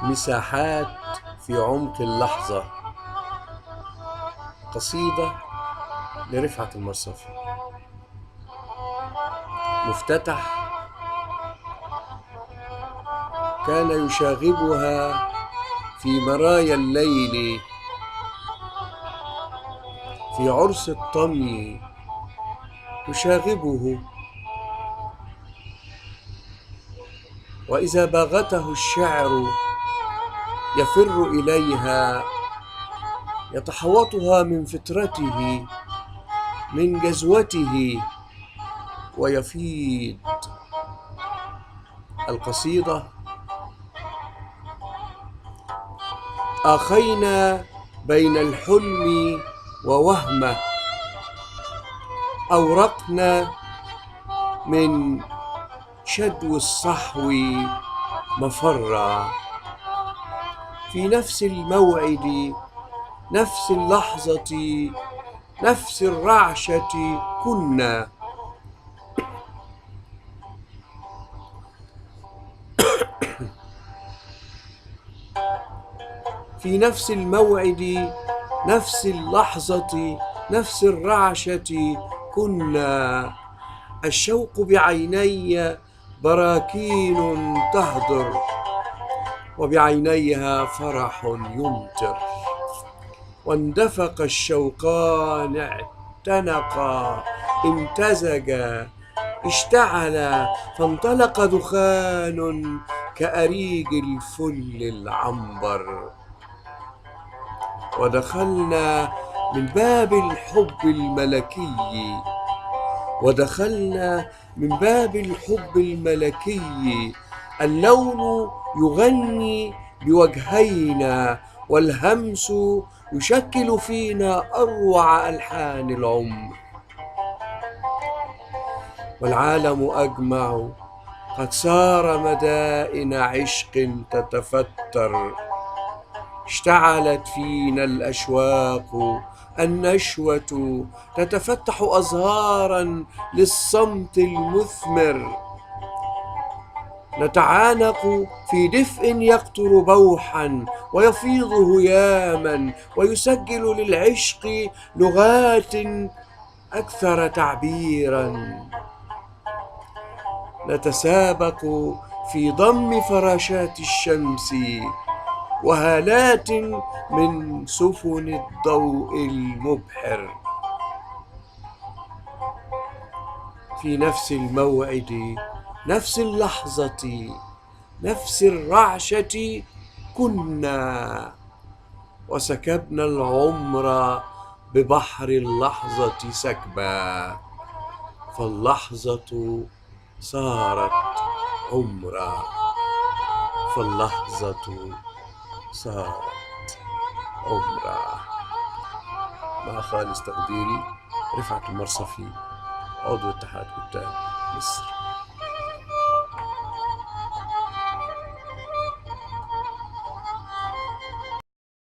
مساحات في عمق اللحظة. قصيدة لرفعت المرصفي. مفتتح: كان يشاغبها في مرايا الليل في عرس الطمي، تشاغبه، وإذا باغته الشعر يفر إليها، يتحوطها من فترته، من جزوته، ويفيض. القصيدة: آخينا بين الحلم ووهمه، أورقنا من شدو الصحو مفرا، في نفس الموعد، نفس اللحظة، نفس الرعشة كنا. في نفس الموعد، نفس اللحظة، نفس الرعشة كنا. الشوق بعيني براكين تهدر، وبعينيها فرح يمطر. واندفق الشوقان، اعتنقا، امتزجا، اشتعلا، فانطلق دخان كأريج الفل العنبر. ودخلنا من باب الحب الملكي، ودخلنا من باب الحب الملكي. اللون يغني بوجهينا، والهمس يشكل فينا أروع ألحان العمر. والعالم أجمع قد صار مدائن عشق تتفتر. اشتعلت فينا الأشواق، النشوة تتفتح أزهارا للصمت المثمر. نتعانق في دفء يقطر بوحا ويفيض هياما، ويسجل للعشق لغات أكثر تعبيرا. نتسابق في ضم فراشات الشمس، وهالات من سفن الضوء المبحر. في نفس الموعد، نفس اللحظة، نفس الرعشة كنا. وسكبنا العمر ببحر اللحظة سكبا، فاللحظة صارت عمرا، فاللحظة صارت عمرا. مع خالص تقديري، رفعت المرصفي، عضو اتحاد كتاب مصر.